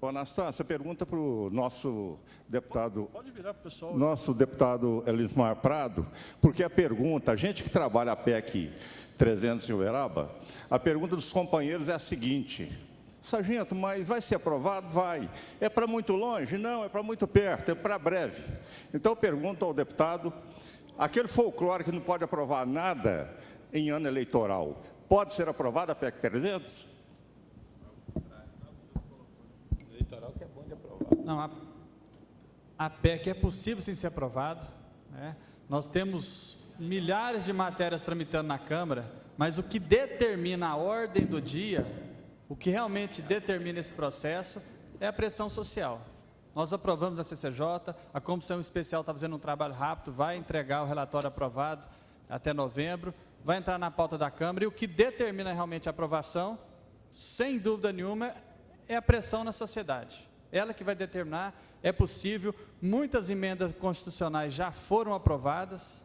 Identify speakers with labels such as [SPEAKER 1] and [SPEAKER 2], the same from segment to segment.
[SPEAKER 1] Bom, Nastão, essa pergunta para o nosso deputado,
[SPEAKER 2] Pode virar para o pessoal.
[SPEAKER 1] nosso deputado Elismar Prado, porque a pergunta, a gente que trabalha a PEC 300 em Uberaba, a pergunta dos companheiros é a seguinte: sargento, mas vai ser aprovado? Vai. É para muito longe? Não, é para muito perto, é para breve. Então, eu pergunto ao deputado, aquele folclore que não pode aprovar nada em ano eleitoral, pode ser aprovado a PEC 300?
[SPEAKER 3] Eleitoral que é bom de aprovar.
[SPEAKER 2] Não, a PEC é possível sim ser aprovada, né? Nós temos milhares de matérias tramitando na Câmara, mas o que determina a ordem do dia, o que realmente determina esse processo, é a pressão social. Nós aprovamos a CCJ, a Comissão Especial está fazendo um trabalho rápido, vai entregar o relatório aprovado até novembro, vai entrar na pauta da Câmara, e o que determina realmente a aprovação, sem dúvida nenhuma, é a pressão na sociedade. Ela que vai determinar, é possível, muitas emendas constitucionais já foram aprovadas,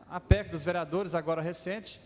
[SPEAKER 2] a PEC dos vereadores, agora recente,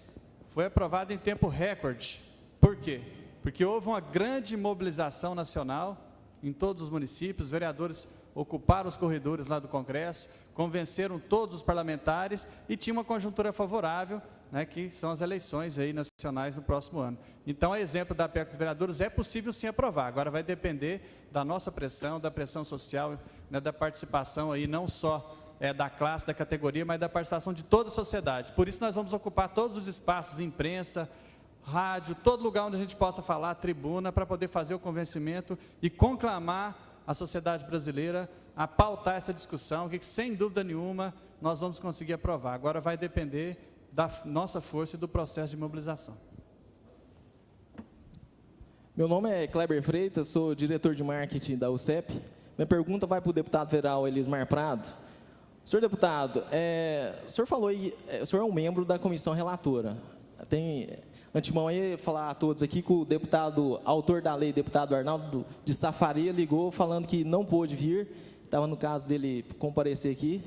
[SPEAKER 2] foi aprovada em tempo recorde. Por quê? Porque houve uma grande mobilização nacional em todos os municípios, os vereadores ocuparam os corredores lá do Congresso, convenceram todos os parlamentares e tinha uma conjuntura favorável, né, que são as eleições aí nacionais no próximo ano. Então, a exemplo da PEC dos vereadores, é possível sim aprovar. Agora vai depender da nossa pressão, da pressão social, né, da participação aí não só da classe, da categoria, mas da participação de toda a sociedade. Por isso nós vamos ocupar todos os espaços, imprensa, rádio, todo lugar onde a gente possa falar, tribuna, para poder fazer o convencimento e conclamar a sociedade brasileira a pautar essa discussão, que sem dúvida nenhuma nós vamos conseguir aprovar. Agora vai depender da nossa força e do processo de mobilização.
[SPEAKER 4] Meu nome é Kleber Freitas, sou diretor de marketing da UCEP. Minha pergunta vai para o deputado federal Elismar Prado. Senhor deputado, o senhor falou aí, o senhor é um membro da comissão relatora. Tem, antemão aí, falar a todos aqui que o deputado, autor da lei, deputado Arnaldo de Safaria, ligou falando que não pôde vir, estava no caso dele comparecer aqui.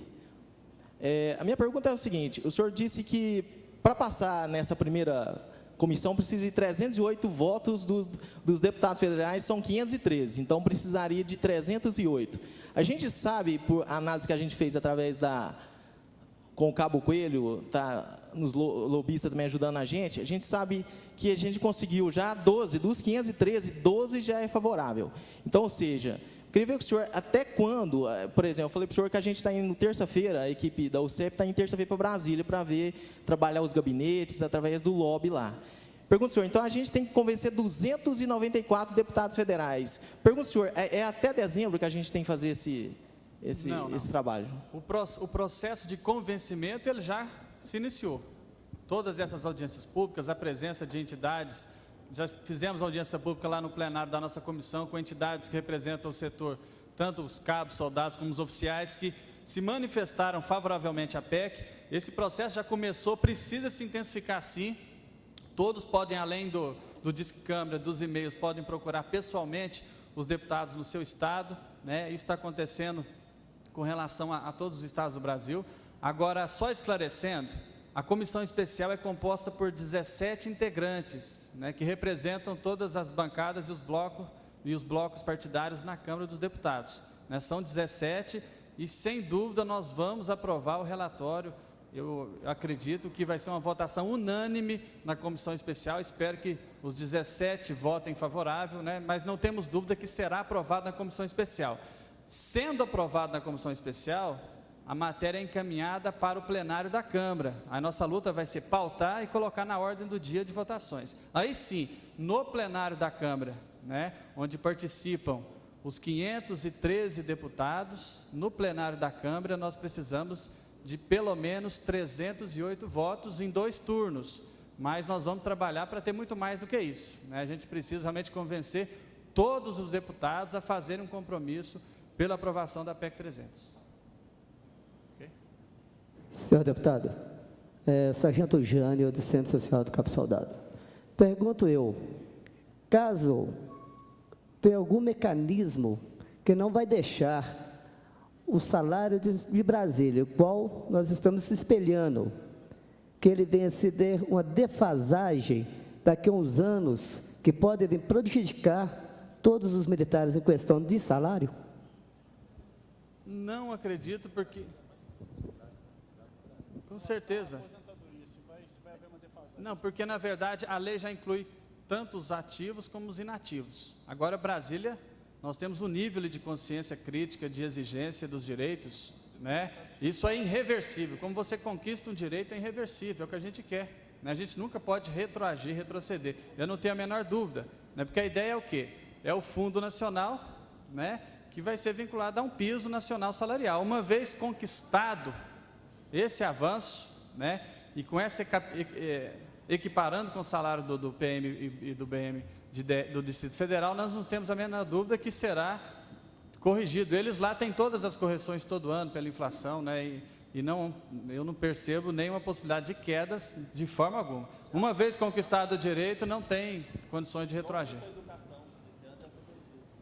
[SPEAKER 4] A minha pergunta é o seguinte: o senhor disse que para passar nessa primeira comissão precisa de 308 votos dos deputados federais, são 513, então precisaria de 308. A gente sabe, por análise que a gente fez através com o Cabo Coelho, tá, nos lobistas também ajudando a gente sabe que a gente conseguiu já 12, dos 513, 12 já é favorável. Então, ou seja, eu queria ver com o senhor até quando, por exemplo, eu falei para o senhor que a gente está indo terça-feira, a equipe da UCEP está indo terça-feira para Brasília para trabalhar os gabinetes através do lobby lá. Pergunto ao senhor, então a gente tem que convencer 294 deputados federais. Pergunto ao senhor, é até dezembro que a gente tem que fazer esse trabalho?
[SPEAKER 2] O processo de convencimento ele já se iniciou. Todas essas audiências públicas, a presença de entidades, já fizemos audiência pública lá no plenário da nossa comissão com entidades que representam o setor, tanto os cabos, soldados, como os oficiais, que se manifestaram favoravelmente à PEC. Esse processo já começou, precisa se intensificar sim. Todos podem, além do Disque Câmara, dos e-mails, podem procurar pessoalmente os deputados no seu estado, né? Isso está acontecendo com relação a todos os estados do Brasil. Agora, só esclarecendo, a comissão especial é composta por 17 integrantes, né, que representam todas as bancadas e os blocos partidários na Câmara dos Deputados, né? São 17 e, sem dúvida, nós vamos aprovar o relatório. Eu acredito que vai ser uma votação unânime na comissão especial, espero que os 17 votem favorável, né? Mas não temos dúvida que será aprovado na comissão especial. Sendo aprovado na comissão especial, a matéria é encaminhada para o plenário da Câmara. A nossa luta vai ser pautar e colocar na ordem do dia de votações. Aí sim, no plenário da Câmara, né, onde participam os 513 deputados, no plenário da Câmara nós precisamos de pelo menos 308 votos em 2 turnos, mas nós vamos trabalhar para ter muito mais do que isso, né? A gente precisa realmente convencer todos os deputados a fazerem um compromisso pela aprovação da PEC 300. Okay?
[SPEAKER 5] Senhor deputado, Sargento Jânio, do Centro Social do Cabo Soldado. Pergunto eu, caso tenha algum mecanismo que não vai deixar o salário de Brasília, o qual nós estamos se espelhando, que ele venha se ter uma defasagem daqui a uns anos, que pode vir prejudicar todos os militares em questão de salário?
[SPEAKER 2] Não acredito, porque... Com certeza. Não, porque na verdade a lei já inclui tanto os ativos como os inativos. Agora, Brasília, nós temos um nível de consciência crítica, de exigência dos direitos, né? Isso é irreversível. Como você conquista um direito, é irreversível, é o que a gente quer, né? A gente nunca pode retroagir, retroceder. Eu não tenho a menor dúvida, né? Porque a ideia é o quê? É o Fundo Nacional, né? Que vai ser vinculado a um piso nacional salarial. Uma vez conquistado esse avanço, né? E com essa equiparando com o salário do PM e do BM do Distrito Federal, nós não temos a menor dúvida que será corrigido. Eles lá têm todas as correções todo ano pela inflação, né? E eu não percebo nenhuma possibilidade de quedas de forma alguma. Uma vez conquistado o direito, não tem condições de retroagir.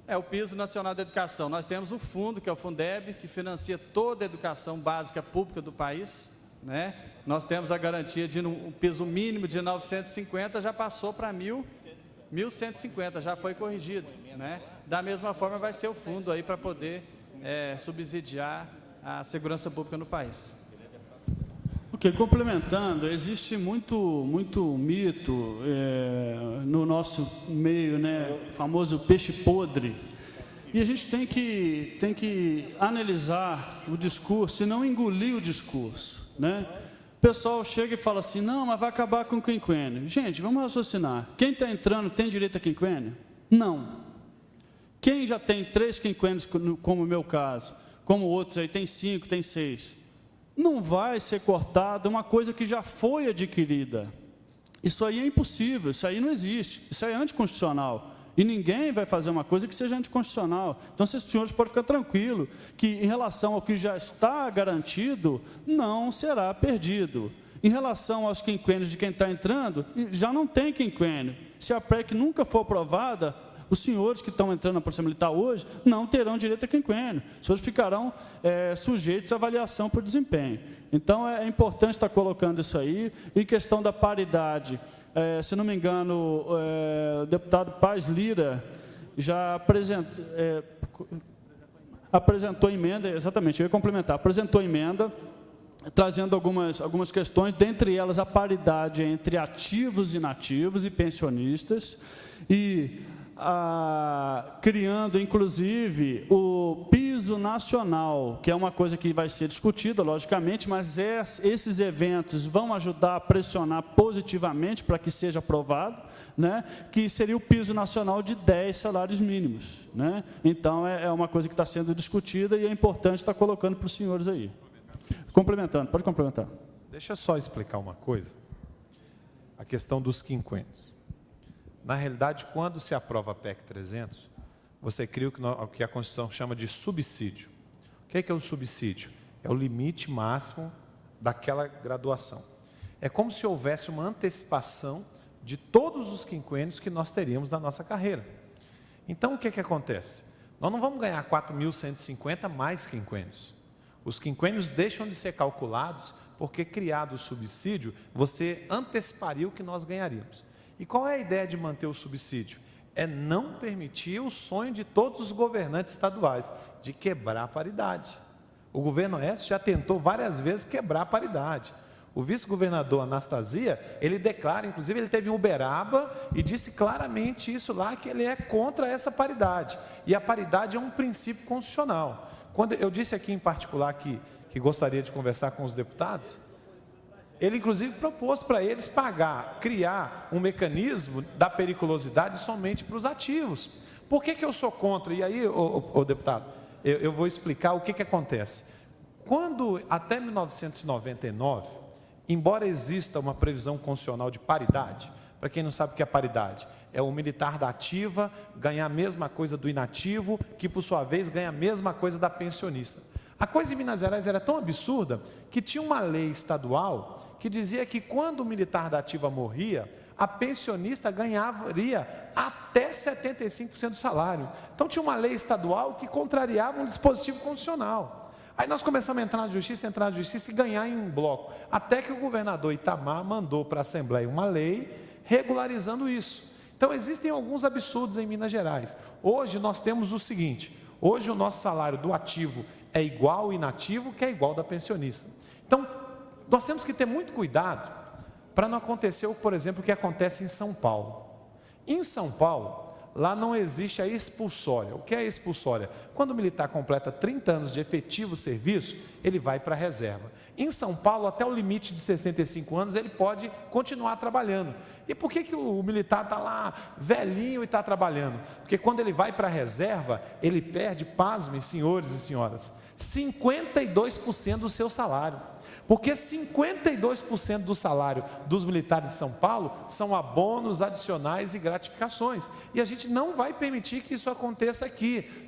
[SPEAKER 2] É o piso nacional da educação. Nós temos o fundo, que é o Fundeb, que financia toda a educação básica pública do país, né? Nós temos a garantia de um piso mínimo de 950, já passou para 1.150, já foi corrigido, né? Da mesma forma vai ser o fundo aí para poder subsidiar a segurança pública no país.
[SPEAKER 6] Ok, complementando, existe muito mito no nosso meio, né, o famoso peixe podre, e a gente tem que analisar o discurso e não engolir o discurso, né? O pessoal chega e fala assim, não, mas vai acabar com o quinquênio. Gente, vamos raciocinar, quem está entrando tem direito a quinquênio? Não. Quem já tem 3 quinquênios, como o meu caso, como outros aí, tem 5, tem 6, não vai ser cortada uma coisa que já foi adquirida. Isso aí é impossível, isso aí não existe, isso aí é anticonstitucional. E ninguém vai fazer uma coisa que seja anticonstitucional. Então, esses senhores podem ficar tranquilos que, em relação ao que já está garantido, não será perdido. Em relação aos quinquênios de quem está entrando, já não tem quinquênio. Se a PEC nunca for aprovada, os senhores que estão entrando na Polícia Militar hoje não terão direito a quinquênio. Os senhores ficarão sujeitos à avaliação por desempenho. Então, é importante estar colocando isso aí. Em questão da paridade, se não me engano, o deputado Paz Lira já apresentou emenda, exatamente, eu ia complementar, apresentou emenda, trazendo algumas questões, dentre elas a paridade entre ativos e inativos e pensionistas, e criando, inclusive, o piso nacional, que é uma coisa que vai ser discutida, logicamente, mas esses eventos vão ajudar a pressionar positivamente para que seja aprovado, né, que seria o piso nacional de 10 salários mínimos, né? Então, é uma coisa que está sendo discutida e é importante estar colocando para os senhores aí. Complementando, pode complementar.
[SPEAKER 3] Deixa eu só explicar uma coisa, a questão dos quinquênios. Na realidade, quando se aprova a PEC 300, você cria o que a Constituição chama de subsídio. O que é o subsídio? É o limite máximo daquela graduação. É como se houvesse uma antecipação de todos os quinquênios que nós teríamos na nossa carreira. Então, o que acontece? Nós não vamos ganhar 4.150 mais quinquênios. Os quinquênios deixam de ser calculados porque, criado o subsídio, você anteciparia o que nós ganharíamos. E qual é a ideia de manter o subsídio? É não permitir o sonho de todos os governantes estaduais, de quebrar a paridade. O governo Oeste já tentou várias vezes quebrar a paridade. O vice-governador Anastasia, ele declara, inclusive ele teve em Uberaba e disse claramente isso lá, que ele é contra essa paridade. E a paridade é um princípio constitucional. Quando eu disse aqui em particular que gostaria de conversar com os deputados, ele, inclusive, propôs para eles criar um mecanismo da periculosidade somente para os ativos. Por que eu sou contra? E aí, deputado, eu vou explicar o que acontece. Quando, até 1999, embora exista uma previsão constitucional de paridade, para quem não sabe o que é paridade, é o militar da ativa ganhar a mesma coisa do inativo, que, por sua vez, ganha a mesma coisa da pensionista. A coisa em Minas Gerais era tão absurda que tinha uma lei estadual que dizia que quando o militar da ativa morria, a pensionista ganharia até 75% do salário. Então tinha uma lei estadual que contrariava um dispositivo constitucional. Aí nós começamos a entrar na justiça e ganhar em um bloco. Até que o governador Itamar mandou para a Assembleia uma lei regularizando isso. Então, existem alguns absurdos em Minas Gerais. Hoje, nós temos o seguinte, hoje o nosso salário do ativo é igual ao inativo, que é igual ao da pensionista. Então, nós temos que ter muito cuidado para não acontecer, por exemplo, o que acontece em São Paulo. Em São Paulo, lá não existe a expulsória. O que é a expulsória? Quando o militar completa 30 anos de efetivo serviço, ele vai para a reserva. Em São Paulo, até o limite de 65 anos, ele pode continuar trabalhando. E por que o militar está lá velhinho e está trabalhando? Porque quando ele vai para a reserva, ele perde, pasmem, senhores e senhoras, 52% do seu salário. Porque 52% do salário dos militares de São Paulo são abonos adicionais e gratificações. E a gente não vai permitir que isso aconteça aqui.